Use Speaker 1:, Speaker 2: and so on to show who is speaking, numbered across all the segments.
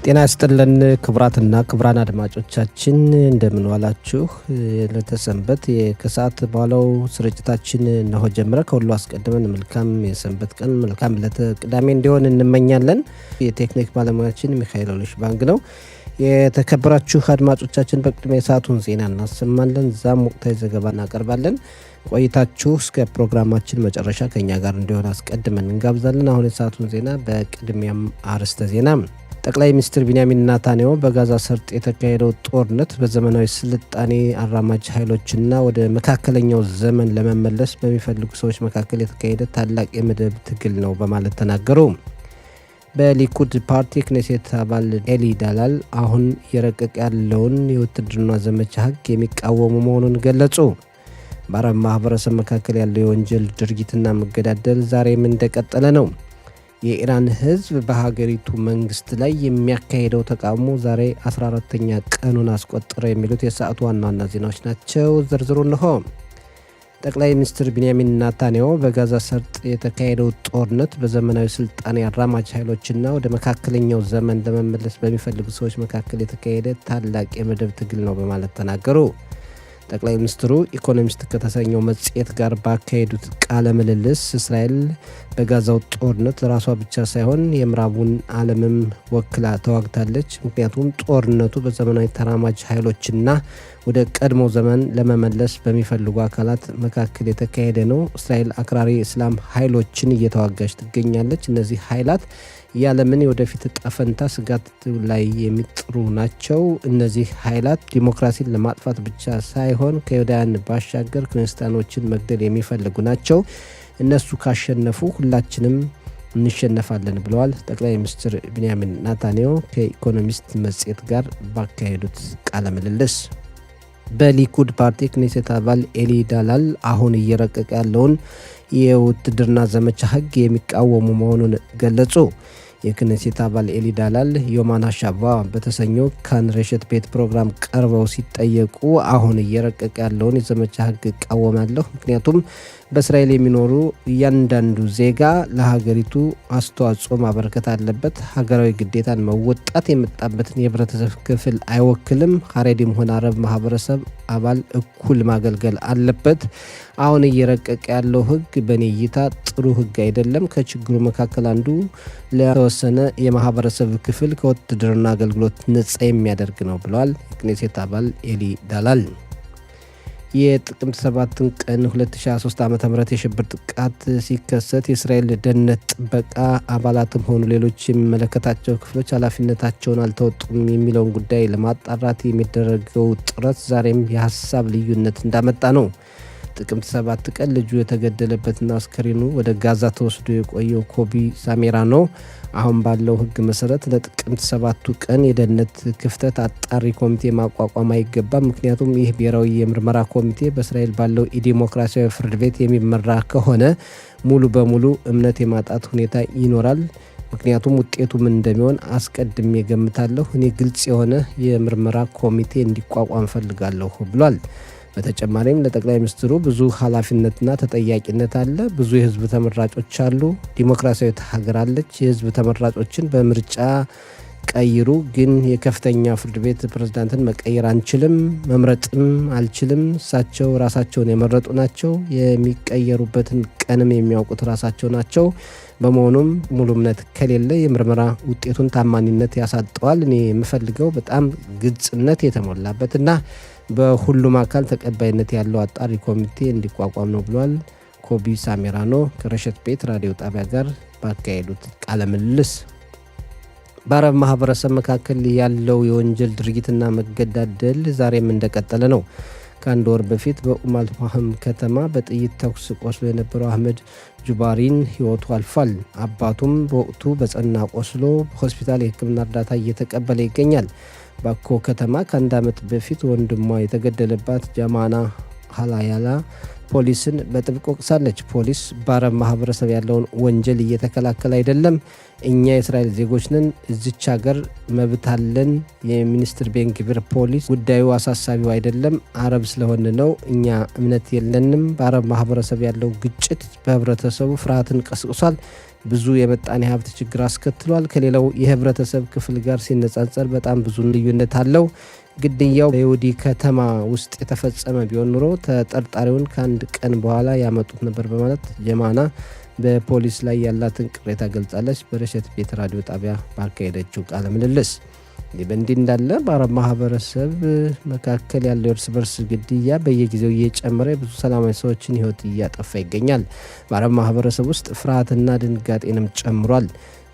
Speaker 1: ጤና ይስጥልን ክቡራትና ክቡራን አድማጮቻችን እንደምን ዋላችሁ። ለተሰንበት የከሰዓት ባለው ስርጭታችን ነው ጀምረ። ከሁሉ አስቀድመን መልካም የሰንበት ቀን መልካም ለተቅዳሜ እንዲሆን እንመኛለን። የቴክኒክ ባለሙያችን ሚካኤል ኦልሽባንግ ነው። የተከበራችሁ አድማጮቻችን በቅድሚያ የሰዓቱን ዜና እናሰማለን። ዛም ወቅታዊ ዘገባ እናቀርባለን። ቆይታችሁ እስከ ፕሮግራማችን መጨረሻ ከኛ ጋር እንዲሆን አስቀድመን እንጋብዛለን። አሁን የሰዓቱን ዜና በቅድሚያም አርዕስተ ዜና። ጠቅላይ ሚኒስትር ቢንያሚን ኔታንያሁ በጋዛ ሰርጥ የተካሄደው ጦርነት በዘመናዊ ስልጣኔ አራማጅ ኃይሎችና ወደ መካከለኛው ዘመን ለመመለስ በሚፈልጉ ሰዎች መካከል የተካሄደ ታላቅ የመደብ ትግል ነው በማለት ተናገሩ። በሊኩድ ፓርቲ ክኔሴት አባል ኤሊ ዳላል አሁን እየረቀቀ ያለውን የውትድርና ዘመቻ ሕግ የሚቃወሙ መሆኑን ገለጹ። በአረብ ማህበረሰብ መካከል ያለው የወንጀል ድርጊትና መገዳደል ዛሬም እንደቀጠለ ነው። የኢራን ህዝብ በሀገሪቱ መንግስት ላይ የሚያካሄደው ተቃውሞ ዛሬ 14ተኛ ቀኑን አስቆጠረ። የሚሉት የሰዓቱ ዋና ዋና ዜናዎች ናቸው። ዝርዝሩ እንሆ። ጠቅላይ ሚኒስትር ቢንያሚን ኔታንያሁ በጋዛ ሰርጥ የተካሄደው ጦርነት በዘመናዊ ስልጣኔ አራማጅ ኃይሎችና ወደ መካከለኛው ዘመን ለመመለስ በሚፈልጉ ሰዎች መካከል የተካሄደ ታላቅ የመደብ ትግል ነው በማለት ተናገሩ። ጠቅላይ ሚኒስትሩ ኢኮኖሚስት ከተሰኘው መጽሔት ጋር ባካሄዱት ቃለ ምልልስ እስራኤል በጋዛው ጦርነት ራሷ ብቻ ሳይሆን የምዕራቡን ዓለምም ወክላ ተዋግታለች። ምክንያቱም ጦርነቱ በዘመናዊ ተራማጅ ኃይሎችና ወደ ቀድሞ ዘመን ለመመለስ በሚፈልጉ አካላት መካከል የተካሄደ ነው። እስራኤል አክራሪ እስላም ኃይሎችን እየተዋጋች ትገኛለች። እነዚህ ኃይላት የዓለምን የወደፊት ዕጣ ፈንታ ስጋት ላይ የሚጥሩ ናቸው። እነዚህ ኃይላት ዲሞክራሲን ለማጥፋት ብቻ ሳይሆን ከይሁዳውያን ባሻገር ክርስቲያኖችን መግደል የሚፈልጉ ናቸው። እነሱ ካሸነፉ ሁላችንም እንሸነፋለን ብለዋል ጠቅላይ ሚኒስትር ቢንያሚን ኔታንያሁ ከኢኮኖሚስት መጽሔት ጋር ባካሄዱት ቃለ ምልልስ። በሊኩድ ፓርቲ ክኔሴት አባል ኤሊ ዳላል አሁን እየረቀቀ ያለውን የውትድርና ዘመቻ ሕግ የሚቃወሙ መሆኑን ገለጹ። የክኔሴት አባል ኤሊ ዳላል ዮማን ሀሻባ በተሰኘው ካን ሬሸት ቤት ፕሮግራም ቀርበው ሲጠየቁ አሁን እየረቀቀ ያለውን የዘመቻ ሕግ እቃወማለሁ፣ ምክንያቱም በእስራኤል የሚኖሩ እያንዳንዱ ዜጋ ለሀገሪቱ አስተዋጽኦ ማበረከት አለበት። ሀገራዊ ግዴታን መወጣት የመጣበትን የህብረተሰብ ክፍል አይወክልም። ሀሬዲም ሆነ አረብ ማህበረሰብ አባል እኩል ማገልገል አለበት። አሁን እየረቀቀ ያለው ሕግ በእኔ እይታ ጥሩ ሕግ አይደለም። ከችግሩ መካከል አንዱ ለተወሰነ የማህበረሰብ ክፍል ከውትድርና አገልግሎት ነጻ የሚያደርግ ነው ብለዋል የክኔሴት አባል ኤሊ ዳላል። የጥቅምት 7 ቀን 2023 ዓ.ም የሽብር ጥቃት ሲከሰት የእስራኤል ደህንነት ጥበቃ አባላትም ሆኑ ሌሎች የሚመለከታቸው ክፍሎች ኃላፊነታቸውን አልተወጡም የሚለውን ጉዳይ ለማጣራት የሚደረገው ጥረት ዛሬም የሀሳብ ልዩነት እንዳመጣ ነው። ጥቅምት 7 ቀን ልጁ የተገደለበትና አስከሬኑ ወደ ጋዛ ተወስዶ የቆየው ኮቢ ሳሜራ ነው። አሁን ባለው ሕግ መሰረት ለጥቅምት 7 ቀን የደህንነት ክፍተት አጣሪ ኮሚቴ ማቋቋም አይገባም። ምክንያቱም ይህ ብሔራዊ የምርመራ ኮሚቴ በእስራኤል ባለው የዲሞክራሲያዊ ፍርድ ቤት የሚመራ ከሆነ ሙሉ በሙሉ እምነት የማጣት ሁኔታ ይኖራል። ምክንያቱም ውጤቱ ምን እንደሚሆን አስቀድሜ ገምታለሁ። እኔ ግልጽ የሆነ የምርመራ ኮሚቴ እንዲቋቋም ፈልጋለሁ ብሏል። በተጨማሪም ለጠቅላይ ሚኒስትሩ ብዙ ኃላፊነትና ተጠያቂነት አለ። ብዙ የህዝብ ተመራጮች አሉ። ዲሞክራሲያዊት ሀገር አለች። የህዝብ ተመራጮችን በምርጫ ቀይሩ፣ ግን የከፍተኛ ፍርድ ቤት ፕሬዝዳንትን መቀየር አንችልም፣ መምረጥም አልችልም። እሳቸው ራሳቸውን የመረጡ ናቸው። የሚቀየሩበትን ቀንም የሚያውቁት ራሳቸው ናቸው። በመሆኑም ሙሉ እምነት ከሌለ የምርመራ ውጤቱን ታማኒነት ያሳጠዋል። እኔ የምፈልገው በጣም ግልጽነት የተሞላበትና በሁሉም አካል ተቀባይነት ያለው አጣሪ ኮሚቴ እንዲቋቋም ነው ብሏል ኮቢ ሳሜራኖ ከረሸት ቤት ራዲዮ ጣቢያ ጋር ባካሄዱት ቃለ ምልልስ። በአረብ ማህበረሰብ መካከል ያለው የወንጀል ድርጊትና መገዳደል ዛሬም እንደቀጠለ ነው። ከአንድ ወር በፊት በኡማል ፋህም ከተማ በጥይት ተኩስ ቆስሎ የነበረው አህመድ ጁባሪን ህይወቱ አልፏል። አባቱም በወቅቱ በጸና ቆስሎ በሆስፒታል የሕክምና እርዳታ እየተቀበለ ይገኛል። ባኮ ከተማ ከአንድ ዓመት በፊት ወንድሟ የተገደለባት ጃማና ሀላያላ ፖሊስን በጥብቅ ወቅሳለች። ፖሊስ በአረብ ማህበረሰብ ያለውን ወንጀል እየተከላከለ አይደለም። እኛ የእስራኤል ዜጎች ነን፣ እዚች ሀገር መብት አለን። የሚኒስትር ቤንግቪር ፖሊስ ጉዳዩ አሳሳቢው አይደለም፣ አረብ ስለሆን ነው፣ እኛ እምነት የለንም። በአረብ ማህበረሰብ ያለው ግጭት በህብረተሰቡ ፍርሃትን ቀስቅሷል፣ ብዙ የመጣኔ ሀብት ችግር አስከትሏል። ከሌላው የህብረተሰብ ክፍል ጋር ሲነጻጸር በጣም ብዙ ልዩነት አለው። ግድያው በይሁዲ ከተማ ውስጥ የተፈጸመ ቢሆን ኑሮ ተጠርጣሪውን ከአንድ ቀን በኋላ ያመጡት ነበር በማለት ጀማና በፖሊስ ላይ ያላትን ቅሬታ ገልጻለች። በረሸት ቤት ራዲዮ ጣቢያ ባካሄደችው ቃለ ምልልስ ይህ በእንዲህ እንዳለ በአረብ ማህበረሰብ መካከል ያለው እርስ በርስ ግድያ በየጊዜው እየጨመረ ብዙ ሰላማዊ ሰዎችን ህይወት እያጠፋ ይገኛል። በአረብ ማህበረሰብ ውስጥ ፍርሃትና ድንጋጤንም ጨምሯል።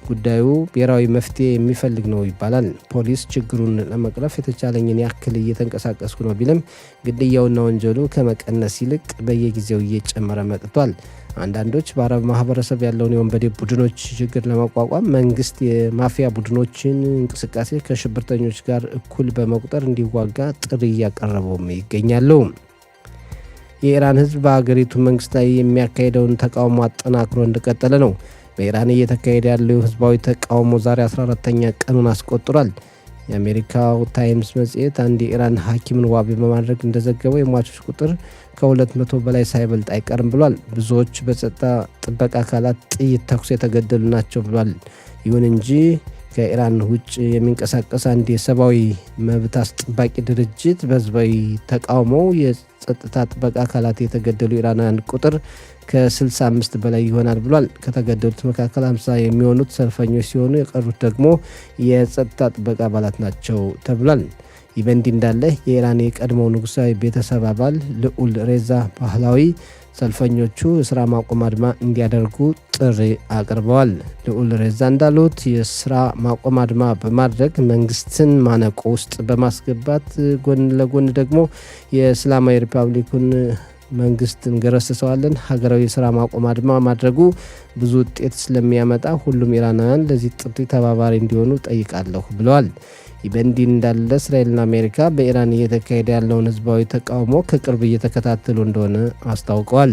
Speaker 1: ጉዳዩ ብሔራዊ መፍትሄ የሚፈልግ ነው ይባላል። ፖሊስ ችግሩን ለመቅረፍ የተቻለኝን ያክል እየተንቀሳቀስኩ ነው ቢልም ግድያውና ወንጀሉ ከመቀነስ ይልቅ በየጊዜው እየጨመረ መጥቷል። አንዳንዶች በአረብ ማህበረሰብ ያለውን የወንበዴ ቡድኖች ችግር ለመቋቋም መንግስት የማፊያ ቡድኖችን እንቅስቃሴ ከሽብርተኞች ጋር እኩል በመቁጠር እንዲዋጋ ጥሪ እያቀረበውም ይገኛሉ። የኢራን ህዝብ በሀገሪቱ መንግስት ላይ የሚያካሄደውን ተቃውሞ አጠናክሮ እንደቀጠለ ነው። በኢራን እየተካሄደ ያለው ህዝባዊ ተቃውሞ ዛሬ 14ተኛ ቀኑን አስቆጥሯል። የአሜሪካው ታይምስ መጽሔት አንድ የኢራን ሐኪምን ዋቢ በማድረግ እንደዘገበው የሟቾች ቁጥር ከ200 በላይ ሳይበልጥ አይቀርም ብሏል። ብዙዎች በጸጥታ ጥበቃ አካላት ጥይት ተኩስ የተገደሉ ናቸው ብሏል። ይሁን እንጂ ከኢራን ውጭ የሚንቀሳቀስ አንድ የሰብአዊ መብት አስጠባቂ ድርጅት በህዝባዊ ተቃውሞው የጸጥታ ጥበቃ አካላት የተገደሉ ኢራናውያን ቁጥር ከ65 በላይ ይሆናል ብሏል። ከተገደሉት መካከል 50 የሚሆኑት ሰልፈኞች ሲሆኑ የቀሩት ደግሞ የጸጥታ ጥበቃ አባላት ናቸው ተብሏል። ይህ በእንዲህ እንዳለ የኢራን የቀድሞው ንጉሳዊ ቤተሰብ አባል ልዑል ሬዛ ፓህላዊ ሰልፈኞቹ የስራ ማቆም አድማ እንዲያደርጉ ጥሪ አቅርበዋል። ልዑል ሬዛ እንዳሉት የስራ ማቆም አድማ በማድረግ መንግስትን ማነቆ ውስጥ በማስገባት ጎን ለጎን ደግሞ የእስላማዊ ሪፐብሊኩን መንግስት እንገረስሰዋለን። ሀገራዊ የስራ ማቆም አድማ ማድረጉ ብዙ ውጤት ስለሚያመጣ ሁሉም ኢራናውያን ለዚህ ጥሪ ተባባሪ እንዲሆኑ ጠይቃለሁ ብለዋል። ይህ በእንዲህ እንዳለ እስራኤልና አሜሪካ በኢራን እየተካሄደ ያለውን ህዝባዊ ተቃውሞ ከቅርብ እየተከታተሉ እንደሆነ አስታውቀዋል።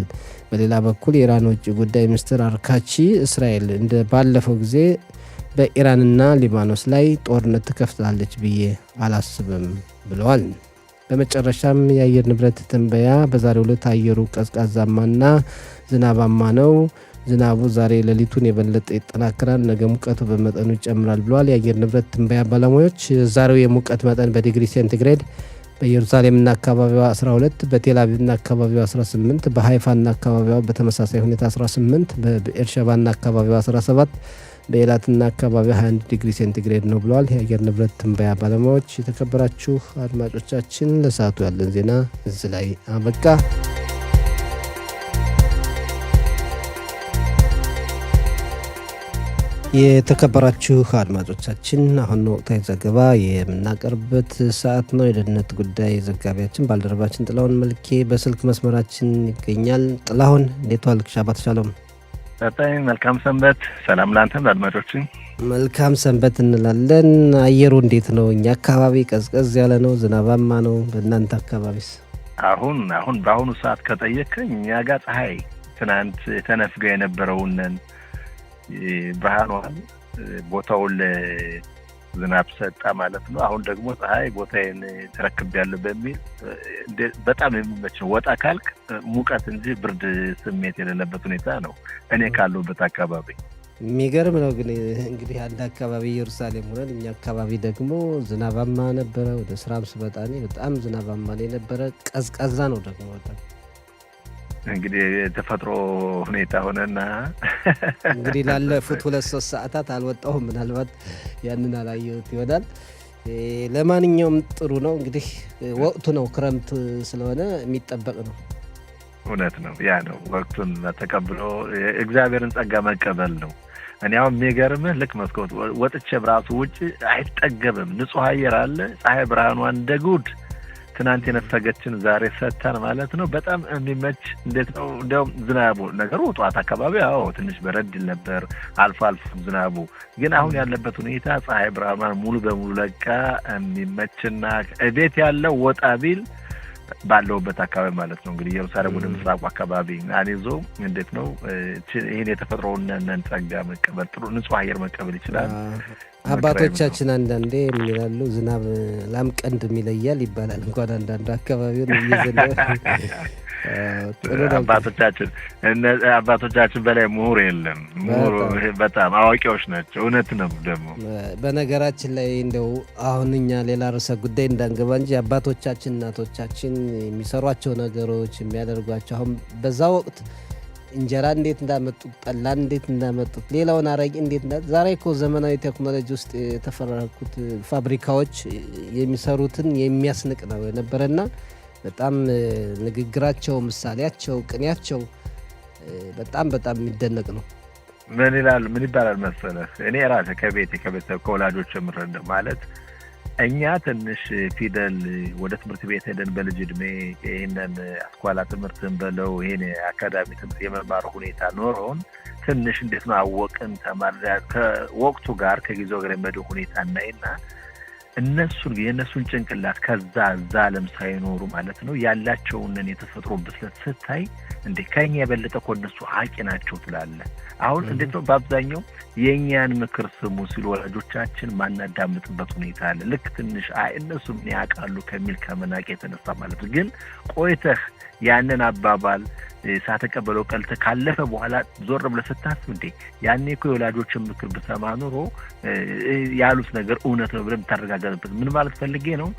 Speaker 1: በሌላ በኩል የኢራን ውጭ ጉዳይ ሚኒስትር አርካቺ እስራኤል እንደ ባለፈው ጊዜ በኢራንና ሊባኖስ ላይ ጦርነት ትከፍታለች ብዬ አላስብም ብለዋል። በመጨረሻም የአየር ንብረት ትንበያ በዛሬው ዕለት አየሩ ቀዝቃዛማና ዝናባማ ነው። ዝናቡ ዛሬ ሌሊቱን የበለጠ ይጠናከራል፣ ነገ ሙቀቱ በመጠኑ ይጨምራል ብለዋል የአየር ንብረት ትንበያ ባለሙያዎች። ዛሬው የሙቀት መጠን በዲግሪ ሴንቲግሬድ በኢየሩሳሌምና አካባቢዋ 12፣ በቴልአቪቭና አካባቢዋ 18፣ በሃይፋና አካባቢዋ በተመሳሳይ ሁኔታ 18፣ በብኤርሸባና አካባቢዋ 17፣ በኤላትና አካባቢ 21 ዲግሪ ሴንቲግሬድ ነው ብለዋል የአየር ንብረት ትንበያ ባለሙያዎች። የተከበራችሁ አድማጮቻችን ለሰዓቱ ያለን ዜና እዚህ ላይ አበቃ። የተከበራችሁ አድማጮቻችን አሁን ወቅታዊ ዘገባ የምናቀርብበት ሰዓት ነው። የደህንነት ጉዳይ ዘጋቢያችን ባልደረባችን ጥላሁን መልኬ በስልክ መስመራችን ይገኛል። ጥላሁን እንዴት ዋልክ? ሻባት ሻሎም።
Speaker 2: በጣም መልካም ሰንበት። ሰላም ላንተም ለአድማጮችን
Speaker 1: መልካም ሰንበት እንላለን። አየሩ እንዴት ነው? እኛ አካባቢ ቀዝቀዝ ያለ ነው፣ ዝናባማ ነው። በእናንተ አካባቢስ?
Speaker 2: አሁን በአሁኑ ሰዓት ከጠየቀኝ እኛ ጋር ፀሐይ ትናንት ተነፍጋ የነበረውንን ብርሃኗን ቦታውን ለዝናብ ሰጣ ማለት ነው። አሁን ደግሞ ፀሐይ ቦታዬን ተረክቤያለሁ በሚል በጣም የሚመች ነው። ወጣ ካልክ ሙቀት እንጂ ብርድ ስሜት የሌለበት ሁኔታ ነው እኔ ካለሁበት አካባቢ።
Speaker 1: የሚገርም ነው። ግን እንግዲህ አንድ አካባቢ ኢየሩሳሌም ሆነን እኛ አካባቢ ደግሞ ዝናባማ ነበረ። ወደ ስራም ስመጣ በጣም ዝናባማ ነበረ። ቀዝቃዛ ነው ደግሞ በጣም
Speaker 2: እንግዲህ የተፈጥሮ ሁኔታ ሆነና
Speaker 1: እንግዲህ ላለፉት 2-3 ሰዓታት አልወጣሁም። ምናልባት ያንን አላየሁት ይሆናል። ለማንኛውም ጥሩ ነው። እንግዲህ ወቅቱ ነው፣ ክረምት ስለሆነ የሚጠበቅ ነው።
Speaker 2: እውነት ነው። ያ ነው ወቅቱን ተቀብሎ እግዚአብሔርን ጸጋ መቀበል ነው። እኔ አሁን የሚገርምህ ልክ መስኮት ወጥቼ ብራሱ ውጭ አይጠገብም። ንጹህ አየር አለ። ፀሐይ ብርሃኗን እንደ ጉድ ትናንት የነፈገችን ዛሬ ሰተን ማለት ነው። በጣም የሚመች እንዴት ነው። እንዲያውም ዝናቡ ነገሩ ጠዋት አካባቢ ትንሽ በረድ ይል ነበር፣ አልፎ ዝናቡ ግን አሁን ያለበት ሁኔታ ፀሐይ ብርሃኗን ሙሉ በሙሉ ለቃ የሚመችና ቤት ያለው ወጣ ቢል ባለውበት አካባቢ ማለት ነው እንግዲህ ኢየሩሳሌም ወደ ምስራቁ አካባቢ አኔዞ እንዴት ነው ይሄን የተፈጥሮውን ጸጋ መቀበል ጥሩ ንጹህ አየር መቀበል ይችላል።
Speaker 1: አባቶቻችን አንዳንዴ ምን ይላሉ? ዝናብ ላም ቀንድ ይለያል ይባላል። እንኳን አንዳንዱ አካባቢውን እየዘነበ
Speaker 2: አባቶቻችን በላይ ምሁር የለም። ምሁር በጣም አዋቂዎች ናቸው። እውነት ነው። ደግሞ
Speaker 1: በነገራችን ላይ እንደው አሁን እኛ ሌላ ርዕሰ ጉዳይ እንዳንገባ እንጂ አባቶቻችን እናቶቻችን የሚሰሯቸው ነገሮች የሚያደርጓቸው አሁን በዛ ወቅት እንጀራ እንዴት እንዳመጡት፣ ጠላ እንዴት እንዳመጡት፣ ሌላውን አረቂ እንዴት ዛሬ እኮ ዘመናዊ ቴክኖሎጂ ውስጥ የተፈራረኩት ፋብሪካዎች የሚሰሩትን የሚያስንቅ ነው የነበረና በጣም ንግግራቸው፣ ምሳሌያቸው፣ ቅኔያቸው በጣም የሚደነቅ ነው።
Speaker 2: ምን ይባላል መሰለህ? እኔ ራሴ ከቤተሰብ ከወላጆች የምረዳው ማለት እኛ ትንሽ ፊደል ወደ ትምህርት ቤት ሄደን በልጅ እድሜ ይህንን አስኳላ ትምህርትን በለው ይሄን አካዳሚ ትምህርት የመማር ሁኔታ ኖሮን ትንሽ እንዴት ነው አወቅን ተማር ከወቅቱ ጋር ከጊዜው ጋር የመደ ሁኔታ እናይና የእነሱን ጭንቅላት ከዛ ዓለም ሳይኖሩ ማለት ነው ያላቸውን የተፈጥሮ ብስለት ስታይ እንዴ ከኛ የበለጠ እኮ እነሱ አቂ ናቸው ትላለህ። አሁን እንዴት ነው በአብዛኛው የእኛን ምክር ስሙ ሲሉ ወላጆቻችን ማናዳምጥበት ሁኔታ አለ። ልክ ትንሽ እነሱ ምን ያውቃሉ ከሚል ከመናቅ የተነሳ ማለት ነው። ግን ቆይተህ ያንን አባባል ሳተቀበለው ቀልተ ካለፈ በኋላ ዞር ብለህ ስታስብ እንዴ ያኔ እኮ የወላጆችን ምክር ብሰማ ኑሮ ያሉት ነገር እውነት ነው ብለህ የምታረጋግጥበት ምን ማለት ፈልጌ ነው?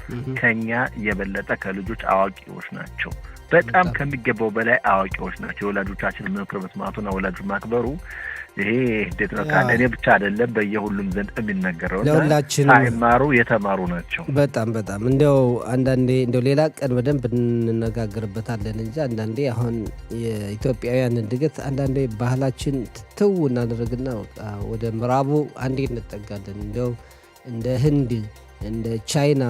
Speaker 2: ከኛ የበለጠ ከልጆች አዋቂዎች ናቸው። በጣም ከሚገባው በላይ አዋቂዎች ናቸው። የወላጆቻችን ምክር መስማቱና ወላጆች ማክበሩ ይሄ እንዴት ነው ካለ እኔ ብቻ አይደለም በየሁሉም ዘንድ የሚነገረው
Speaker 1: ለሁላችን
Speaker 2: ሳይማሩ የተማሩ ናቸው።
Speaker 1: በጣም እንደው አንዳንዴ እንደው ሌላ ቀን በደንብ እንነጋገርበታለን እንጂ አንዳንዴ አሁን የኢትዮጵያውያን እድገት አንዳንዴ ባህላችን ትው እናደርግና ወደ ምዕራቡ አንዴ እንጠጋለን። እንደው እንደ ህንድ እንደ ቻይና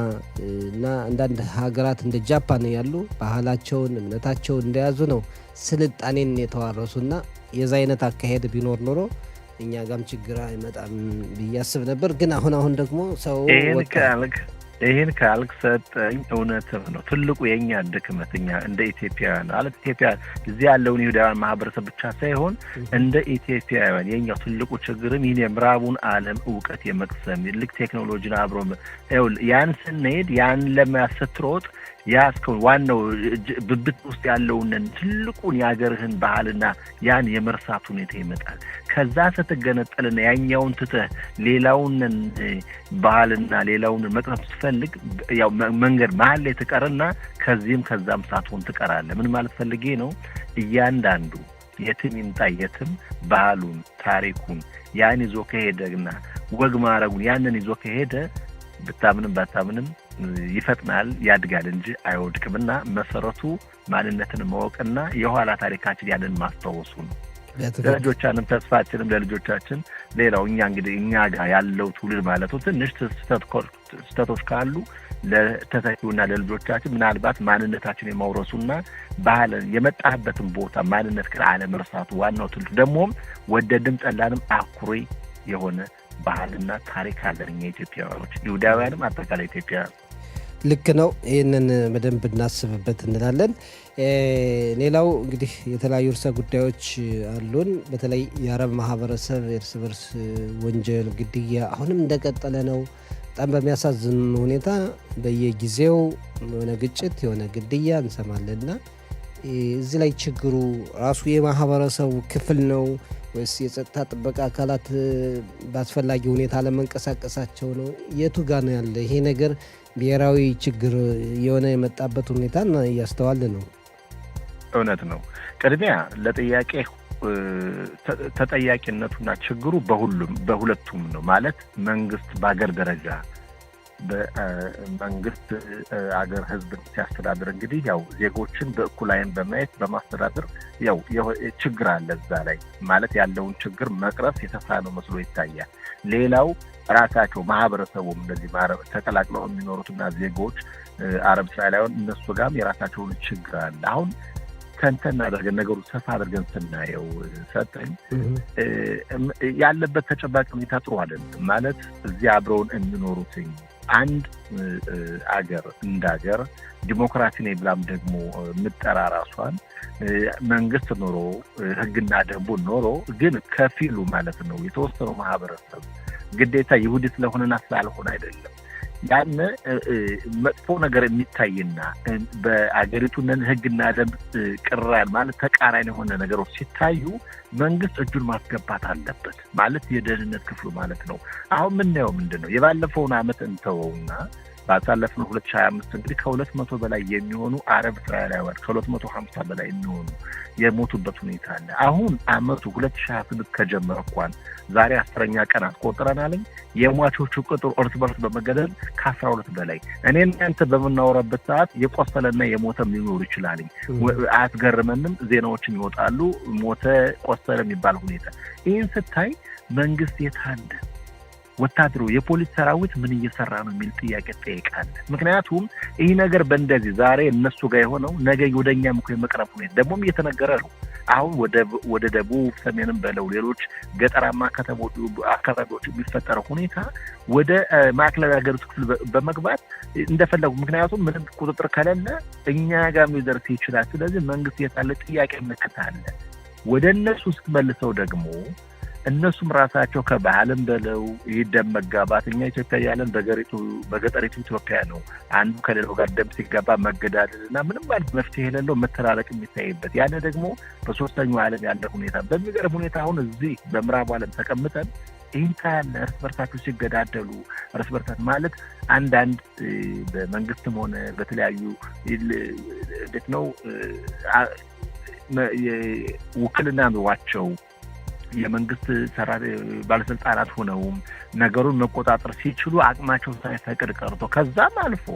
Speaker 1: እና አንዳንድ ሀገራት እንደ ጃፓን ያሉ ባህላቸውን እምነታቸውን እንደያዙ ነው ስልጣኔን የተዋረሱና የዛ አይነት አካሄድ ቢኖር ኖሮ እኛ ጋም ችግር አይመጣም ብዬ አስብ ነበር። ግን አሁን ደግሞ ሰው
Speaker 2: ይሄን ካልክ ሰጠኝ እውነትም ነው። ትልቁ የኛ ድክመት እኛ እንደ ኢትዮጵያውያን ማለት ኢትዮጵያ እዚህ ያለውን ይሁዳውያን ማህበረሰብ ብቻ ሳይሆን እንደ ኢትዮጵያውያን የኛው ትልቁ ችግርም ይሄን የምዕራቡን ዓለም ዕውቀት የመቅሰም ልክ ቴክኖሎጂን አብሮ ያን ስንሄድ ያን ለማስተሮጥ ያስከው ዋናው ብብት ውስጥ ያለውን ትልቁን የሀገርህን ባህልና ያን የመርሳት ሁኔታ ይመጣል። ከዛ ስትገነጠልና ያኛውን ትተህ ሌላውን ባህልና ሌላውን መቅረፍ ስትፈልግ ያው መንገድ መሀል ላይ ትቀርና ከዛም ሳትሆን ትቀራለህ። ምን ማለት ፈልጌ ነው? እያንዳንዱ የትም ይምጣ የትም ባህሉን ታሪኩን ያን ይዞ ከሄደና ወግ ማረጉን ያንን ይዞ ከሄደ ብታምንም ባታምንም ይፈጥናል፣ ያድጋል እንጂ አይወድቅምና መሰረቱ ማንነትን ማወቅና የኋላ ታሪካችን ያንን ማስታወሱ ነው። ለልጆቻችንም ተስፋችንም ለልጆቻችን ሌላው እኛ ጋር ያለው ትውልድ ማለት ነው ትንሽ ስህተቶች ካሉ ለተተኪውና ለልጆቻችን ምናልባት ማንነታችን የማውረሱና ባህል የመጣህበትን ቦታ ማንነት ግን አለመርሳቱ ዋናው ትልቅ ደግሞም ወደድም ጠላንም አኩሪ የሆነ ባህልና ታሪክ አለን እኛ ኢትዮጵያውያኖች ይሁዳውያንም አጠቃላይ ኢትዮጵያውያን።
Speaker 1: ልክ ነው። ይህንን በደንብ እናስብበት እንላለን። ሌላው እንግዲህ የተለያዩ ርዕሰ ጉዳዮች አሉን። በተለይ የአረብ ማህበረሰብ የእርስ በርስ ወንጀል፣ ግድያ አሁንም እንደቀጠለ ነው። በጣም በሚያሳዝን ሁኔታ በየጊዜው የሆነ ግጭት የሆነ ግድያ እንሰማለንና እዚህ ላይ ችግሩ ራሱ የማህበረሰቡ ክፍል ነው ወይስ የጸጥታ ጥበቃ አካላት በአስፈላጊ ሁኔታ ለመንቀሳቀሳቸው ነው? የቱ ጋር ነው ያለ ይሄ ነገር? ብሔራዊ ችግር የሆነ የመጣበት ሁኔታ እያስተዋል ነው።
Speaker 2: እውነት ነው። ቅድሚያ ለጥያቄ ተጠያቂነቱና ችግሩ በሁለቱም ነው ማለት መንግስት በአገር ደረጃ በመንግስት አገር ህዝብ ሲያስተዳድር እንግዲህ ያው ዜጎችን በእኩል ዓይን በማየት በማስተዳደር ያው ችግር አለ እዛ ላይ ማለት ያለውን ችግር መቅረፍ የተሳነው መስሎ ይታያል። ሌላው ራሳቸው ማህበረሰቡም እንደዚህ ተቀላቅለው የሚኖሩትና ዜጎች አረብ እስራኤላውያን እነሱ ጋርም የራሳቸውን ችግር አለ። አሁን ተንተን አድርገን ነገሩ ሰፋ አድርገን ስናየው ሰጠኝ ያለበት ተጨባጭ ሁኔታ ጥሩ አይደለም ማለት እዚህ አብረውን የሚኖሩትኝ አንድ አገር እንደ አገር ዲሞክራሲ ነኝ ብላም ደግሞ የምጠራ ራሷን መንግስት ኖሮ ህግና ደንቡ ኖሮ ግን ከፊሉ ማለት ነው የተወሰኑ ማህበረሰብ ግዴታ ይሁዲ ስለሆነና ስላልሆነ አይደለም ያን መጥፎ ነገር የሚታይና በአገሪቱ ህግና ደንብ ቅራል ማለት ተቃራኒ የሆነ ነገሮች ሲታዩ መንግስት እጁን ማስገባት አለበት ማለት የደህንነት ክፍሉ ማለት ነው። አሁን ምናየው ምንድነው የባለፈውን አመት እንተወውና ባሳለፍነው 2025 እንግዲህ ከ200 በላይ የሚሆኑ አረብ እስራኤላውያን ከ250 በላይ የሚሆኑ የሞቱበት ሁኔታ አለ። አሁን አመቱ 2026 ከጀመረ እንኳን ዛሬ 10ኛ ቀን አስቆጥረናል። የሟቾቹ ቁጥር እርስ በርስ በመገደል ከ12 በላይ እኔና አንተ በመናወራበት ሰዓት የቆሰለና የሞተም ሊኖር ይችላል። አያስገርመንም። ዜናዎችም ይወጣሉ ሞተ ቆሰለ የሚባል ሁኔታ። ይህን ስታይ መንግስት የታለ ወታደሩ የፖሊስ ሰራዊት ምን እየሰራ ነው የሚል ጥያቄ ጠይቃለ። ምክንያቱም ይህ ነገር በእንደዚህ ዛሬ እነሱ ጋር የሆነው ነገ ወደኛም እኮ የመቅረብ ሁኔታ ደግሞም እየተነገረ ነው። አሁን ወደ ደቡብ ሰሜንም በለው ሌሎች ገጠራማ ከተሞች አካባቢዎች የሚፈጠረው ሁኔታ ወደ ማዕከላዊ ሀገሪቱ ክፍል በመግባት እንደፈለጉ ምክንያቱም ምንም ቁጥጥር ከሌለ እኛ ጋር ሊደርስ ይችላል። ስለዚህ መንግስት የታለ ጥያቄ ምልክት አለ። ወደ እነሱ ስትመልሰው ደግሞ እነሱም ራሳቸው ከባህልም በለው ይደም መጋባት እኛ ኢትዮጵያ ያለን በገጠሪቱ ኢትዮጵያ ነው። አንዱ ከሌላው ጋር ደም ሲጋባ መገዳደልና ምንም ማለት መፍትሄ የሌለው መተላለቅ የሚታይበት ያለ ደግሞ በሶስተኛው ዓለም ያለ ሁኔታ በሚገርም ሁኔታ አሁን እዚህ በምዕራቡ ዓለም ተቀምጠን ይህን ካለ እርስ በርሳቸው ሲገዳደሉ እርስ በርሳት ማለት አንዳንድ በመንግስትም ሆነ በተለያዩ እንዴት ነው ውክልና ዋቸው የመንግስት ባለስልጣናት ሆነውም ነገሩን መቆጣጠር ሲችሉ አቅማቸው ሳይፈቅድ ቀርቶ ከዛም አልፎ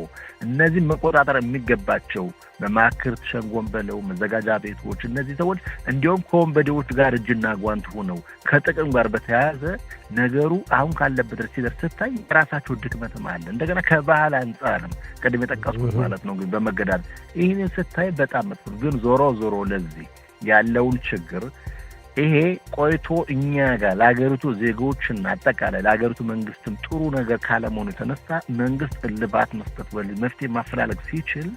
Speaker 2: እነዚህ መቆጣጠር የሚገባቸው በማክርት ሸንጎን በለው መዘጋጃ ቤቶች እነዚህ ሰዎች እንዲያውም ከወንበዴዎች ጋር እጅና ጓንት ሆነው ከጥቅም ጋር በተያያዘ ነገሩ አሁን ካለበት ሲደርስ ስታይ የራሳቸው ድክመትም አለ። እንደገና ከባህል አንጻርም ቀደም የጠቀስኩት ማለት ነው ግን በመገዳደል ይህንን ስታይ በጣም መጥፎ ግን ዞሮ ለዚህ ያለውን ችግር ይሄ ቆይቶ እኛ ጋር ለሀገሪቱ ዜጎችና አጠቃላይ ለሀገሪቱ መንግስትም ጥሩ ነገር ካለመሆኑ የተነሳ መንግስት እልባት መስጠት መፍትሄ ማፈላለግ ሲችል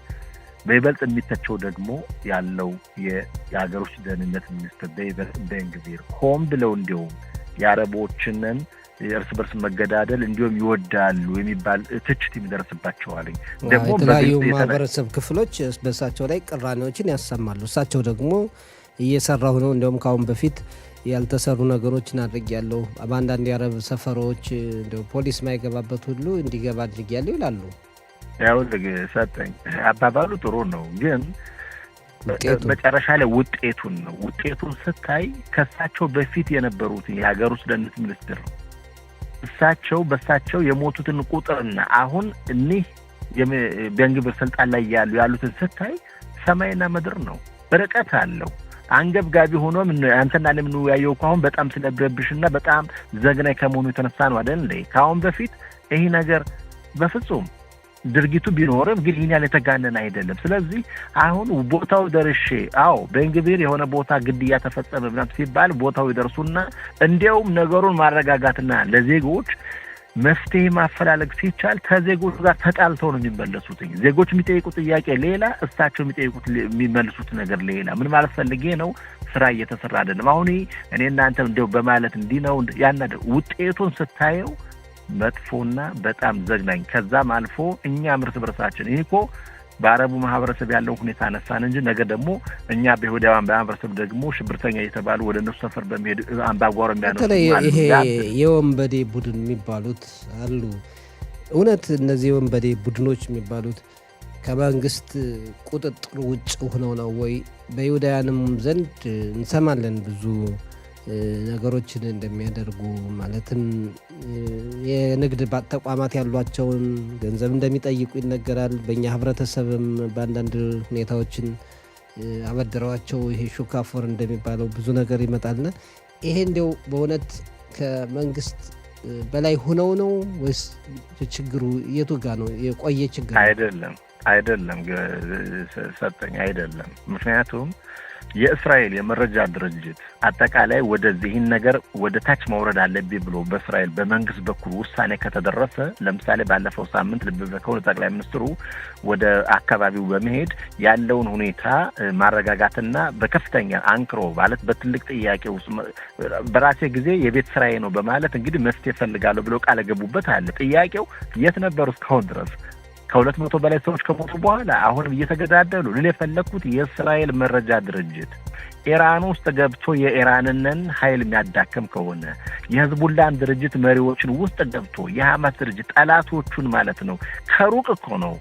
Speaker 2: በይበልጥ የሚተቸው ደግሞ ያለው የሀገሮች ደህንነት ሚኒስትር በይበልጥ በእንግሊዝ ሆም ብለው እንዲሁም የአረቦችንን የእርስ በርስ መገዳደል እንዲሁም ይወዳሉ የሚባል ትችት የሚደርስባቸዋል።
Speaker 1: ደግሞ የተለያዩ ማህበረሰብ ክፍሎች በእሳቸው ላይ ቅራኔዎችን ያሰማሉ። እሳቸው ደግሞ እየሰራሁ ነው እንደውም ካሁን በፊት ያልተሰሩ ነገሮችን አድርጌያለሁ በአንዳንድ የአረብ ሰፈሮች እንደው ፖሊስ ማይገባበት ሁሉ እንዲገባ አድርጌያለሁ ይላሉ።
Speaker 2: ያው ሰጠኝ አባባሉ ጥሩ ነው ግን መጨረሻ ላይ ውጤቱን ስታይ ከእሳቸው በፊት የነበሩት የሀገር ውስጥ ደህንነት ሚኒስትር በእሳቸው የሞቱትን ቁጥርና አሁን እኒህ በእንግሊዝ ስልጣን ላይ ያሉትን ስታይ ሰማይና ምድር ነው፣ ርቀት አለው። አንገብጋቢ ሆኖም አንተና ለምን ያየው አሁን በጣም ስለብረብሽና በጣም ዘግናኝ ከመሆኑ የተነሳ ነው አይደል እንዴ? ካሁን በፊት ይሄ ነገር በፍጹም ድርጊቱ ቢኖርም ግን ይሄን ያለ ተጋነን አይደለም። ስለዚህ አሁን ቦታው ደርሼ በእንግሊዝ የሆነ ቦታ ግድያ ተፈጸመ ምናምን ሲባል ቦታው ይደርሱና እንዲያውም ነገሩን ማረጋጋትና ለዜጎች መፍትሄ ማፈላለግ ሲቻል ከዜጎች ጋር ተጣልተው ነው የሚመለሱት። ዜጎች የሚጠይቁት ጥያቄ ሌላ፣ እሳቸው የሚመልሱት ነገር ሌላ። ምን ማለት ፈልጌ ነው? ስራ እየተሰራ አይደለም። አሁን እኔ እናንተ እንደው በማለት እንዲህ ነው ያናደ ውጤቱን ስታየው መጥፎና በጣም ዘግናኝ ከዛም አልፎ እኛም እርስ በርሳችን ይሄ እኮ በአረቡ ማህበረሰብ ያለው ሁኔታ አነሳን እንጂ ነገ ደግሞ እኛ በይሁዳውያን ማህበረሰብ ደግሞ ሽብርተኛ እየተባሉ ወደ እነሱ ሰፈር በመሄድ አምባጓሮ የሚያነሱ
Speaker 1: ይሄ የወንበዴ ቡድን የሚባሉት አሉ። እውነት እነዚህ የወንበዴ ቡድኖች የሚባሉት ከመንግስት ቁጥጥር ውጭ ሆነው ነው ወይ? በይሁዳውያንም ዘንድ እንሰማለን ብዙ ነገሮችን እንደሚያደርጉ ማለትም የንግድ ተቋማት ያሏቸውን ገንዘብ እንደሚጠይቁ ይነገራል። በእኛ ህብረተሰብም በአንዳንድ ሁኔታዎችን አበድረዋቸው ይሄ ሹካፎር እንደሚባለው ብዙ ነገር ይመጣልና ይሄ እንዲያው በእውነት ከመንግስት በላይ ሆነው ነው ወይስ ችግሩ የቱ ጋር ነው? የቆየ ችግር
Speaker 2: አይደለም ሰጠኝ አይደለም። ምክንያቱም የእስራኤል የመረጃ ድርጅት አጠቃላይ ወደዚህን ነገር ወደ ታች መውረድ አለብኝ ብሎ በእስራኤል በመንግስት በኩል ውሳኔ ከተደረሰ ለምሳሌ ባለፈው ሳምንት ልብበከው ጠቅላይ ሚኒስትሩ ወደ አካባቢው በመሄድ ያለውን ሁኔታ ማረጋጋትና በከፍተኛ አንክሮ ማለት በትልቅ ጥያቄ ውስጥ በራሴ ጊዜ የቤት ስራዬ ነው በማለት እንግዲህ መፍትሄ ፈልጋለሁ ብሎ ቃል ገቡበት አለ። ጥያቄው የት ነበሩ እስካሁን ድረስ? ከ200 በላይ ሰዎች ከሞቱ በኋላ አሁንም እየተገዳደሉ የፈለኩት የእስራኤል መረጃ ድርጅት ኢራን ውስጥ ገብቶ የኢራንን ኃይል የሚያዳክም ከሆነ የህዝቡላን ድርጅት መሪዎችን ውስጥ ገብቶ የሐማስ ድርጅት ጠላቶቹን ማለት ነው ከሩቅ እኮ ነው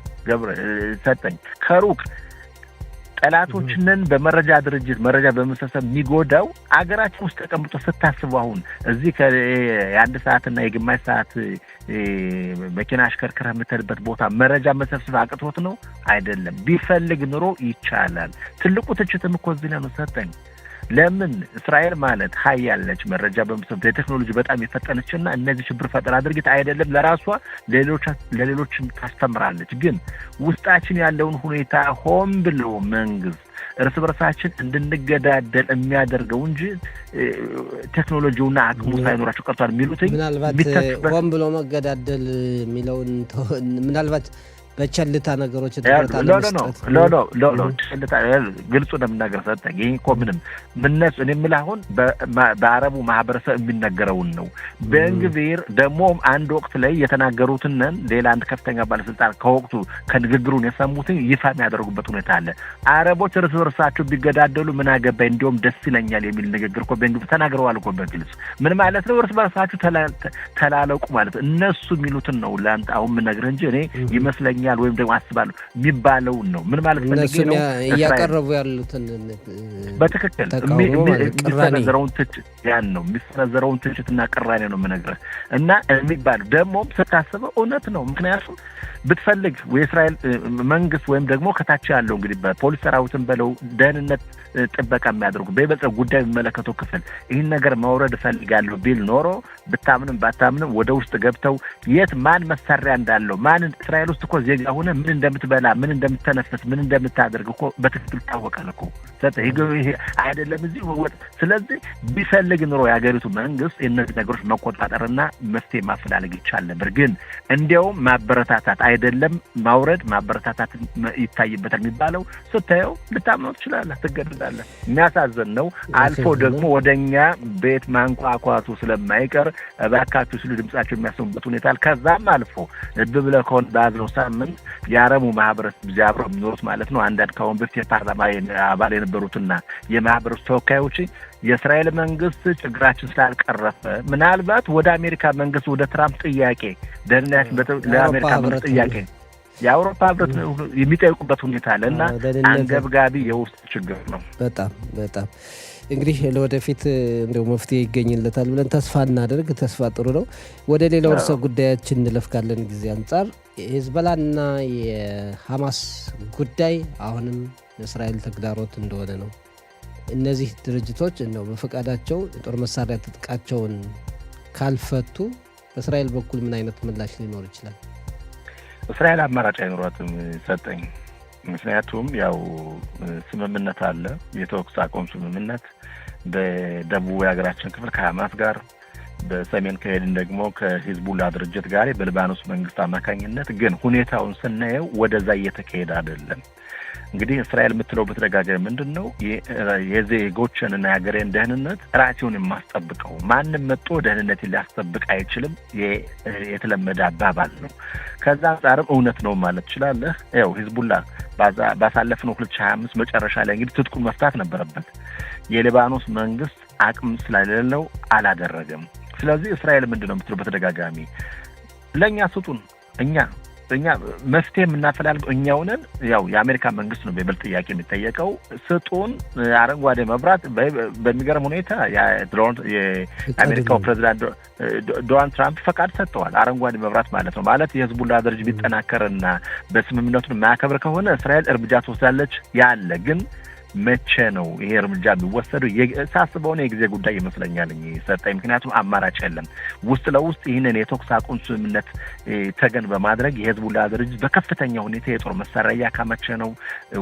Speaker 2: ሰጠኝ ከሩቅ ጠላቶችንን በመረጃ ድርጅት መረጃ በመሰብሰብ የሚጎዳው አገራችን ውስጥ ተቀምጦ ስታስቡ አሁን እዚህ የአንድ ሰዓትና የግማሽ ሰዓት መኪና አሽከርክረህ የምትሄድበት ቦታ መረጃ መሰብሰብ አቅቶት ነው አይደለም። ቢፈልግ ኑሮ ይቻላል። ትልቁ ትችትም እኮ እዚህ ነው ሰጠኝ። ለምን እስራኤል ማለት ሀያለች መረጃ በመሰብሰብ የቴክኖሎጂ በጣም የፈጠነችና እነዚህ ሽብር ፈጠራ ድርጊት አይደለም ለራሷ ለሌሎችም ታስተምራለች። ግን ውስጣችን ያለውን ሁኔታ ሆን ብሎ መንግስት እርስ በርሳችን እንድንገዳደል የሚያደርገው እንጂ ቴክኖሎጂውና አቅሙ ሳይኖራቸው ቀርቷል የሚሉት
Speaker 1: ምናልባት ሆን ብሎ መገዳደል የሚለውን ምናልባት በቸልታ ነገሮች ተደረታ
Speaker 2: ቸልታ ግልጹ እንደምናገር ሰጠኝ። ይሄ እኮ ምንም ምነሱ እኔ የምልህ አሁን በአረቡ ማህበረሰብ የሚነገረውን ነው። በእንግዲህ ደግሞ አንድ ወቅት ላይ የተናገሩትን ሌላ አንድ ከፍተኛ ባለስልጣን ከወቅቱ ከንግግሩን የሰሙትን ይፋ የሚያደርጉበት ሁኔታ አለ። አረቦች እርስ በርሳቸው ቢገዳደሉ ምን አገባኝ እንዲያውም ደስ ይለኛል የሚል ንግግር እኮ በእንግዲህ ተናግረዋል እኮ በግልጽ። ምን ማለት ነው? እርስ በርሳቸው ተላለቁ ማለት እነሱ የሚሉትን ነው ለአንተ አሁን የምነግርህ እንጂ እኔ ይመስለኛል ወይም ደግሞ አስባለሁ የሚባለውን ነው። ምን ማለት ነው?
Speaker 1: እያቀረቡ ያሉትን
Speaker 2: በትክክል የሚሰነዘረውን ትችት ያን ነው የሚሰነዘረውን ትችትና ቅራኔ ነው የምነግርህ። እና የሚባለው ደግሞ ስታስበው እውነት ነው። ምክንያቱም ብትፈልግ የእስራኤል መንግስት ወይም ደግሞ ከታች ያለው እንግዲህ በፖሊስ ሰራዊትን በለው ደህንነት ጥበቃ የሚያደርጉ በይበልጥ ጉዳይ የሚመለከተው ክፍል ይህን ነገር ማውረድ እፈልጋለሁ ቢል ኖሮ ብታምንም ባታምንም ወደ ውስጥ ገብተው የት ማን መሳሪያ እንዳለው ማን እስራኤል ውስጥ እኮ ዜጋ ሆነ ምን እንደምትበላ ምን እንደምትተነፍስ ምን እንደምታደርግ እኮ በትክክል ታወቃል እኮ ይሄ አይደለም እዚህ ወጥ። ስለዚህ ቢፈልግ ኖሮ የሀገሪቱ መንግስት እነዚህ ነገሮች መቆጣጠርና መፍትሄ ማፈላለግ ይቻል ነበር። ግን እንዲያውም ማበረታታት አይደለም ማውረድ ማበረታታት ይታይበታል የሚባለው ስታየው ልታምነው ትችላለህ፣ ትገደዳለህ። የሚያሳዝን ነው። አልፎ ደግሞ ወደኛ ቤት ማንኳኳቱ ስለማይቀር እባካችሁ ሲሉ ድምጻቸው የሚያሰሙበት ሁኔታ አለ። ከዛም አልፎ ብለህ ከሆነ ባዝነው ሳምንት የአረቡ ማህበረሰብ ዚያብሮ የሚኖሩት ማለት ነው አንዳንድ ከአሁን በፊት የፓርላማ አባል የነበሩትና የማህበረሰብ ተወካዮች የእስራኤል መንግስት ችግራችን ስላልቀረፈ ምናልባት ወደ አሜሪካ መንግስት ወደ ትራምፕ ጥያቄ ደህንነት ለአሜሪካ መንግስት ጥያቄ የአውሮፓ ህብረት የሚጠይቁበት ሁኔታ አለና አንገብጋቢ የውስጥ ችግር ነው።
Speaker 1: በጣም እንግዲህ ለወደፊት እንደው መፍትሄ ይገኝለታል ብለን ተስፋ እናደርግ። ተስፋ ጥሩ ነው። ወደ ሌላው ርዕሰ ጉዳያችን እንለፍ ካለን ጊዜ አንጻር የሂዝቦላና የሐማስ ጉዳይ አሁንም ለእስራኤል ተግዳሮት እንደሆነ ነው። እነዚህ ድርጅቶች ነው በፈቃዳቸው የጦር መሳሪያ ትጥቃቸውን ካልፈቱ በእስራኤል በኩል ምን አይነት ምላሽ ሊኖር ይችላል?
Speaker 2: እስራኤል አማራጭ አይኖራትም ሰጠኝ። ምክንያቱም ያው ስምምነት አለ፣ የተኩስ አቁም ስምምነት በደቡብ የሀገራችን ክፍል ከሐማስ ጋር፣ በሰሜን ከሄድን ደግሞ ከሂዝቡላ ድርጅት ጋር በሊባኖስ መንግስት አማካኝነት። ግን ሁኔታውን ስናየው ወደዛ እየተካሄደ አይደለም። እንግዲህ እስራኤል የምትለው በተደጋጋሚ ምንድነው የዜጎችን እና የሀገሬን ደህንነት ራሴውን የማስጠብቀው ማንም መጥቶ ደህንነትን ሊያስጠብቅ አይችልም የተለመደ አባባል ነው። ከዛ አንጻርም እውነት ነው ማለት ትችላለህ። ያው ሂዝቡላ ባሳለፍነው 2025 መጨረሻ ላይ እንግዲህ ትጥቁን መፍታት ነበረበት። የሊባኖስ መንግስት አቅም ስለሌለው አላደረገም። ስለዚህ እስራኤል ምንድነው የምትለው በተደጋጋሚ ለኛ ስጡን፣ እኛ መፍትሄ የምናፈላልገው እኛው ነን። ያው የአሜሪካ መንግስት ነው በበልጥ ጥያቄ የሚጠየቀው። ስጡን አረንጓዴ መብራት። በሚገርም ሁኔታ የአሜሪካው ፕሬዝዳንት ዶናልድ ትራምፕ ፈቃድ ሰጥተዋል። አረንጓዴ መብራት ማለት ነው ማለት የሂዝቡላ ድርጅት ቢጠናከርና በስምምነቱን የማያከብር ከሆነ እስራኤል እርምጃ ትወስዳለች ያለ ግን መቼ ነው ይሄ እርምጃ የሚወሰደው? ሳስበው ነው የጊዜ ጉዳይ ይመስለኛል ሰጠኝ። ምክንያቱም አማራጭ የለም። ውስጥ ለውስጥ ይህንን የተኩስ አቁም ስምምነት ተገን በማድረግ የሂዝቡላህ ድርጅት በከፍተኛ ሁኔታ የጦር መሳሪያ እያከማቸ ነው።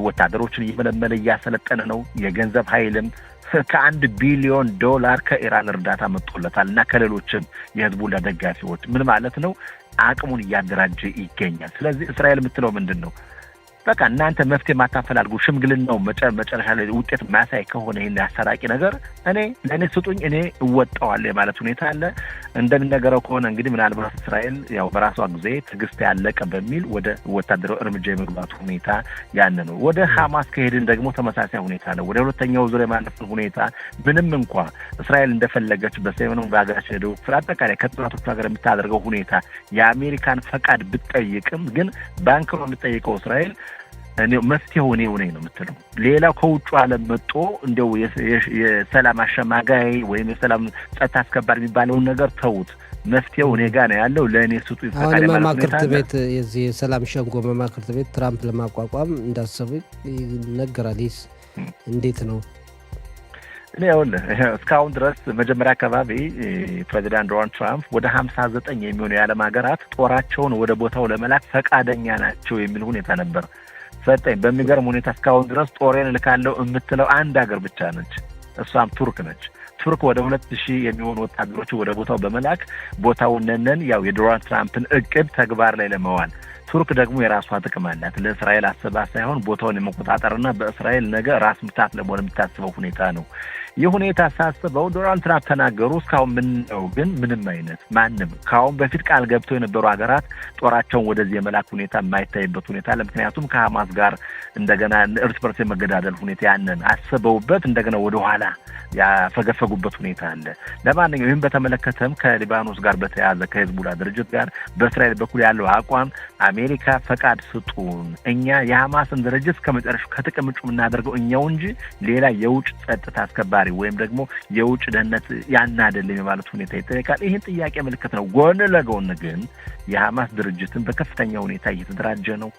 Speaker 2: ወታደሮችን እየመለመለ እያሰለጠነ ነው። የገንዘብ ኃይልም ከ$1 ቢሊዮን ከኢራን እርዳታ መጥቶለታል እና ከሌሎችም የሂዝቡላህ ደጋፊዎች ምን ማለት ነው አቅሙን እያደራጀ ይገኛል። ስለዚህ እስራኤል የምትለው ምንድን ነው? በቃ እናንተ መፍትሄ ማታፈላልጉ ሽምግልናው መጨረሻ ላይ ውጤት ማሳይ ከሆነ ይሄን ያሰራቂ ነገር ለኔ ስጡኝ እኔ እወጣዋለሁ ማለት ሁኔታ አለ። እንደምንነገረው ከሆነ እንግዲህ ምናልባት እስራኤል ያው በራሷ ጊዜ ትግስት ያለቀ በሚል ወደ ወታደራዊ እርምጃ የመግባቱ ሁኔታ ያን ነው። ወደ ሐማስ ከሄድን ደግሞ ተመሳሳይ ሁኔታ ነው። ወደ ሁለተኛው ዙር የማለፍ ሁኔታ ምንም እንኳን እስራኤል እንደፈለገች በሰሜኑ በአገራችን ሄደው አጠቃላይ ከጥራቶቹ ሀገር የምታደርገው ሁኔታ የአሜሪካን ፈቃድ ብትጠይቅም ግን ባንክሮ የምትጠይቀው እስራኤል መፍትሄው ነው የምትለው። ሌላው ከውጭ ዓለም መጥቶ እንደው የሰላም አሸማጋይ ወይም የሰላም ጸጥታ አስከባሪ የሚባለውን ነገር ተውት፣ መፍትሄው እኔ ጋር ነው ያለው ለእኔ ስጡ ይፈቃድ ማለት ነው።
Speaker 1: መማክርት ቤት የዚህ የሰላም ሸንጎ መማክርት ቤት ትራምፕ ለማቋቋም እንዳሰቡ ይነገራል። ይስ እንዴት ነው?
Speaker 2: እኔ እስካሁን ድረስ መጀመሪያ አካባቢ ፕሬዚዳንት ዶናልድ ትራምፕ ወደ 59 የሚሆኑ የዓለም ሀገራት ጦራቸውን ወደ ቦታው ለመላክ ፈቃደኛ ናቸው የሚል ሁኔታ ነበር ሰጠኝ። በሚገርም ሁኔታ እስካሁን ድረስ ጦሬን ልካለው የምትለው አንድ ሀገር ብቻ ነች፣ እሷም ቱርክ ነች። ቱርክ ወደ 2000 የሚሆኑ ወታደሮች ወደ ቦታው በመላክ ቦታውን ያው የዶናልድ ትራምፕን እቅድ ተግባር ላይ ለማዋል ቱርክ ደግሞ የራሷ ጥቅም አላት። ለእስራኤል አስባ ሳይሆን ቦታውን የመቆጣጠርና በእስራኤል ነገር ራስ ምታት ለመሆን የምታስበው ሁኔታ ነው። ይህ ሁኔታ ሳስበው ዶናልድ ትራምፕ ተናገሩ። እስካሁን ምን ነው ግን ምንም አይነት ማንም ካሁን በፊት ቃል ገብተው የነበሩ ሀገራት ጦራቸውን ወደዚህ የመላክ ሁኔታ የማይታይበት ሁኔታ ለምክንያቱም ከሐማስ ጋር እንደገና እርስ በርስ የመገዳደል ሁኔታ ያንን አስበውበት እንደገና ወደ ኋላ ያፈገፈጉበት ሁኔታ አለ። ለማንኛውም ይህን በተመለከተም ከሊባኖስ ጋር በተያያዘ ከሂዝቡላህ ድርጅት ጋር በእስራኤል በኩል ያለው አቋም አሜሪካ ፈቃድ ስጡን፣ እኛ የሐማስን ድርጅት ከመጨረሻው ከጥቅም ውጭ የምናደርገው እኛው እንጂ ሌላ የውጭ ጸጥታ አስከባሪ ወይም ደግሞ የውጭ ደህንነት ያን አይደለም የማለት ሁኔታ ይጠይቃል። ይህን ጥያቄ ምልክት ነው። ጎን ለጎን ግን የሐማስ ድርጅትን በከፍተኛ ሁኔታ እየተደራጀ ነው፣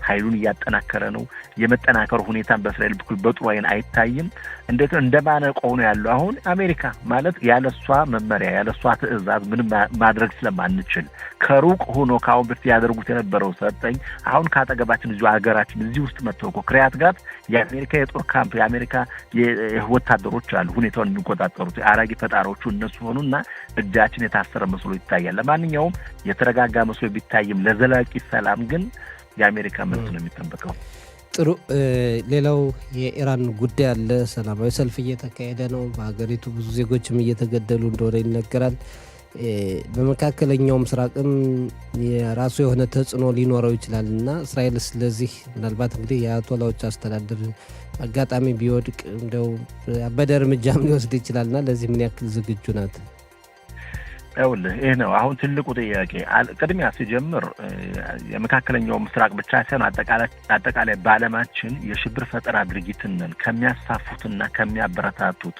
Speaker 2: ኃይሉን እያጠናከረ ነው። የመጠናከሩ ሁኔታን በእስራኤል በኩል በጥሩ አይን አይታይም። እንዴት ነው እንደማነቆ ነው ያለው። አሁን አሜሪካ ማለት ያለሷ መመሪያ ያለሷ ትዕዛዝ ምንም ማድረግ ስለማንችል ከሩቅ ሆኖ ካሁን በፊት ያደርጉት የነበረው ሰጠኝ አሁን ካጠገባችን እዚሁ ሀገራችን እዚህ ውስጥ መጥተው ክሪያት ጋር የአሜሪካ የጦር ካምፕ የአሜሪካ ወታደሮች አሉ ሁኔታውን የሚቆጣጠሩት አራጊ ፈጣሪዎቹ እነሱ ሆኑና እጃችን የታሰረ መስሎ ይታያል። ለማንኛውም የተረጋጋ መስሎ ቢታይም ለዘላቂ ሰላም ግን የአሜሪካ መልስ ነው የሚጠበቀው።
Speaker 1: ጥሩ። ሌላው የኢራን ጉዳይ አለ። ሰላማዊ ሰልፍ እየተካሄደ ነው። በሀገሪቱ ብዙ ዜጎችም እየተገደሉ እንደሆነ ይነገራል። በመካከለኛው ምስራቅም የራሱ የሆነ ተጽዕኖ ሊኖረው ይችላል እና እስራኤል ስለዚህ ምናልባት እንግዲህ የአያቶላዎች አስተዳደር አጋጣሚ ቢወድቅ እንደው አበደ እርምጃም ሊወስድ ይችላል እና ለዚህ ምን ያክል ዝግጁ ናት?
Speaker 2: ይህ ነው አሁን ትልቁ ጥያቄ። ቅድሚያ ሲጀምር የመካከለኛው ምስራቅ ብቻ ሳይሆን አጠቃላይ በዓለማችን የሽብር ፈጠራ ድርጊትን ከሚያሳፉትና ከሚያበረታቱት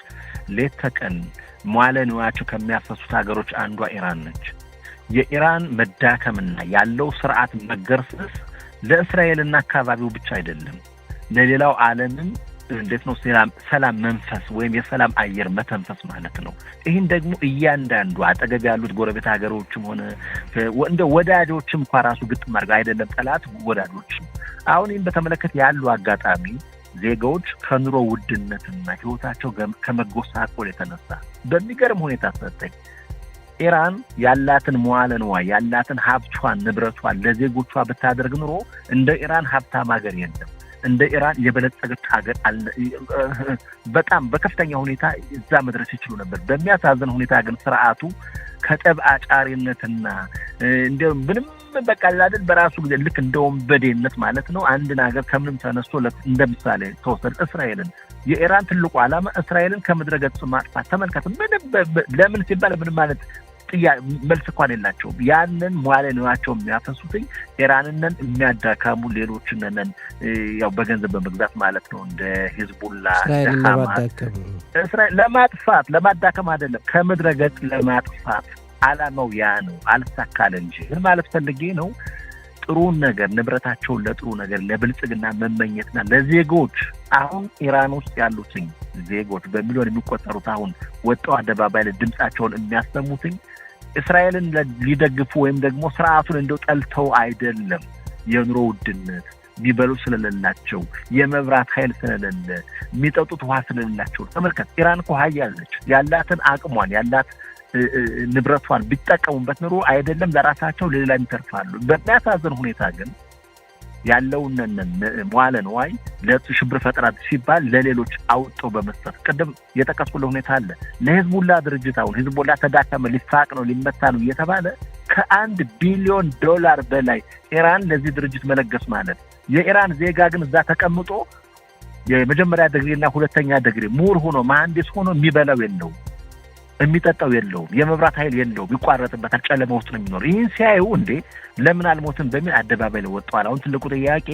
Speaker 2: ሌት ተቀን መዋለ ንዋያቸው ከሚያፈሱት ሀገሮች አንዷ ኢራን ነች። የኢራን መዳከምና ያለው ስርዓት መገርሰስ ለእስራኤልና አካባቢው ብቻ አይደለም ለሌላው ዓለምም እንዴት ነው ሰላም መንፈስ ወይም የሰላም አየር መተንፈስ ማለት ነው። ይህን ደግሞ እያንዳንዱ አጠገብ ያሉት ጎረቤት ሀገሮችም ሆነ እንደ ወዳጆችም እንኳን ራሱ ግጥም አድርገው አይደለም ጠላት ወዳጆችም አሁን ይህን በተመለከተ ያሉ አጋጣሚ ዜጋዎች ከኑሮ ውድነትና ህይወታቸው ከመጎሳቆል የተነሳ በሚገርም ሁኔታ ሰጠኝ ኢራን ያላትን መዋለ ንዋይ ያላትን ሀብቷን ንብረቷን ለዜጎቿ ብታደርግ ኑሮ እንደ ኢራን ሀብታም ሀገር የለም። እንደ ኢራን የበለጸገች ሀገር በጣም በከፍተኛ ሁኔታ እዛ መድረስ ይችሉ ነበር። በሚያሳዝን ሁኔታ ግን ስርዓቱ ከጠብ አጫሪነትና እንደው ምንም በቃ አይደል በራሱ ጊዜ ልክ እንደ ወንበዴነት ማለት ነው አንድን ሀገር ከምንም ተነስቶ እንደምሳሌ ተወሰደ እስራኤልን የኢራን ትልቁ ዓላማ እስራኤልን ከምድረ ገጽ ማጥፋት ተመልከቱ። ለምን ሲባል ምንም ማለት መልስ እንኳን የላቸውም። ያንን መዋለ ንዋያቸው የሚያፈሱትኝ ኢራንን የሚያዳካሙ ሌሎችን ያው በገንዘብ በመግዛት ማለት ነው እንደ ሂዝቡላህ እስራኤል ለማዳከም አይደለም ከምድረ ገጽ ለማጥፋት ዓላማው ያ ነው። አልተሳካለ እንጂ ምን ማለት ፈልጌ ነው ጥሩ ነገር ንብረታቸውን ለጥሩ ነገር ለብልጽግና መመኘትና ለዜጎች አሁን ኢራን ውስጥ ያሉትኝ ዜጎች በሚሊዮን የሚቆጠሩት አሁን ወጣው አደባባይ ላይ ድምጻቸውን የሚያሰሙትኝ እስራኤልን ሊደግፉ ወይም ደግሞ ስርዓቱን እንደው ጠልተው አይደለም። የኑሮ ውድነት ቢበሉ ስለሌላቸው፣ የመብራት ኃይል ስለሌለ፣ የሚጠጡት ውሃ ስለሌላቸው። ተመልከት፣ ኢራን እኮ ሀያል ነች። ያላትን አቅሟን ያላት ንብረቷን ቢጠቀሙበት ኑሮ አይደለም ለራሳቸው ለሌላ ይተርፋሉ። በሚያሳዝን ሁኔታ ግን ያለውን መዋለ ንዋይ ለሽብር ፈጠራ ሲባል ለሌሎች አውጥተው በመስጠት ቅድም የጠቀስኩት ሁኔታ አለ። ለሂዝቡላ ድርጅት አሁን ሂዝቡላ ተዳከመ፣ ሊፋቅ ነው፣ ሊመታ ነው እየተባለ ከ1 ቢሊዮን ዶላር በላይ ኢራን ለዚህ ድርጅት መለገስ ማለት የኢራን ዜጋ ግን እዛ ተቀምጦ የመጀመሪያ ዲግሪና ሁለተኛ ዲግሪ ምሁር ሆኖ መሐንዲስ ሆኖ የሚበላው የለውም፣ የሚጠጣው የለውም፣ የመብራት ኃይል የለውም፣ ይቋረጥበታል፣ ጨለማ ውስጥ ነው የሚኖር። ይህን ሲያዩ እንዴ ለምን አልሞትም በሚል አደባባይ ላይ ወጥተዋል። አሁን ትልቁ ጥያቄ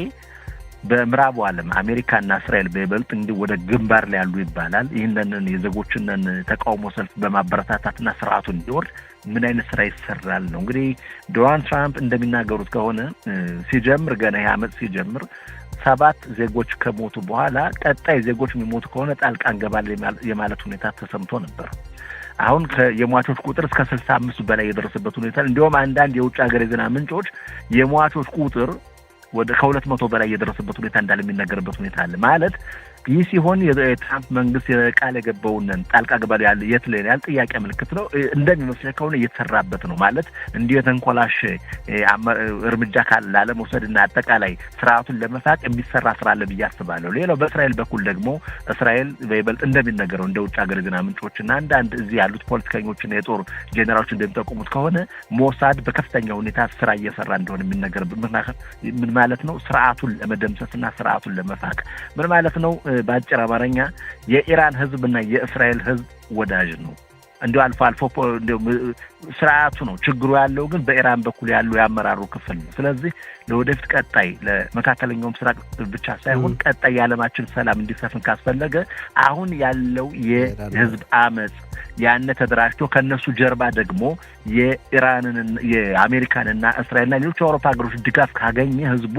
Speaker 2: በምዕራቡ ዓለም አሜሪካና እስራኤል በይበልጥ እንዲህ ወደ ግንባር ላይ ያሉ ይባላል። ይህንን የዜጎችንን ተቃውሞ ሰልፍ በማበረታታትና ስርዓቱ እንዲወርድ ምን አይነት ስራ ይሰራል ነው እንግዲህ። ዶናልድ ትራምፕ እንደሚናገሩት ከሆነ ሲጀምር ገና ይህ ዓመት ሲጀምር 7 ዜጎች ከሞቱ በኋላ ቀጣይ ዜጎች የሚሞቱ ከሆነ ጣልቃ እንገባለን የማለት ሁኔታ ተሰምቶ ነበር። አሁን የሟቾች ቁጥር እስከ 65 በላይ የደረሰበት ሁኔታ፣ እንዲሁም አንዳንድ የውጭ ሀገር የዜና ምንጮች የሟቾች ቁጥር ወደ ከ200 በላይ የደረሰበት ሁኔታ እንዳለ የሚነገርበት ሁኔታ አለ። ማለት ይህ ሲሆን የትራምፕ መንግስት ቃል የገባውን ጣልቃ ገባል ያለ የት ላይ ያለ ጥያቄ ምልክት ነው። እንደሚመስለው ከሆነ እየተሰራበት ነው። ማለት እንዲህ የተንኮላሽ እርምጃ ካለ መውሰድና አጠቃላይ ስርዓቱን ለመፋቅ የሚሰራ ስራ አለ ብዬ አስባለሁ። ሌላው በእስራኤል በኩል ደግሞ እስራኤል በይበልጥ እንደሚነገረው እንደ ውጭ ሀገር ዜና ምንጮችና አንዳንድ እዚህ ያሉት ፖለቲከኞችና የጦር ጄኔራሎች እንደሚጠቁሙት ከሆነ ሞሳድ በከፍተኛ ሁኔታ ስራ እየሰራ እንደሆነ የሚነገርበት ምን ማለት ነው? ስርዓቱን ለመደምሰስና ስርዓቱን ለመፋቅ ምን ማለት ነው? በአጭር አማርኛ የኢራን ህዝብና የእስራኤል ህዝብ ወዳጅ ነው። እንዲሁ አልፎ አልፎ ስርዓቱ ነው ችግሩ ያለው ግን በኢራን በኩል ያለው ያመራሩ ክፍል ነው። ስለዚህ ለወደፊት ቀጣይ ለመካከለኛው ምስራቅ ብቻ ሳይሆን ቀጣይ የዓለማችን ሰላም እንዲሰፍን ካስፈለገ አሁን ያለው የህዝብ አመጽ ያነ ተደራጅቶ ከነሱ ጀርባ ደግሞ የኢራንን የአሜሪካንና እስራኤልና ሌሎች የአውሮፓ ሀገሮች ድጋፍ ካገኘ ህዝቡ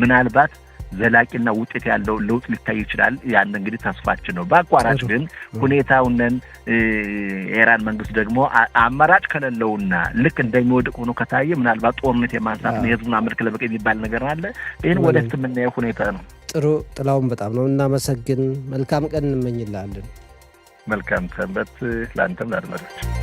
Speaker 2: ምናልባት ዘላቂና ውጤት ያለው ለውጥ ሊታይ ይችላል። ያን እንግዲህ ተስፋችን ነው። በአቋራጭ ግን ሁኔታውን የኢራን መንግስት ደግሞ አማራጭ ከሌለውና ልክ እንደሚወድቅ ሆኖ ከታየ ምናልባት ጦርነት የማንሳት የህዝቡን አመልክ ለበቀ የሚባል ነገር አለ። ይህን ወደፊት የምናየው ሁኔታ ነው።
Speaker 1: ጥሩ ጥላውን በጣም ነው እናመሰግን። መልካም ቀን እንመኝላለን።
Speaker 2: መልካም ሰንበት ለአንተም ለአድማጮች።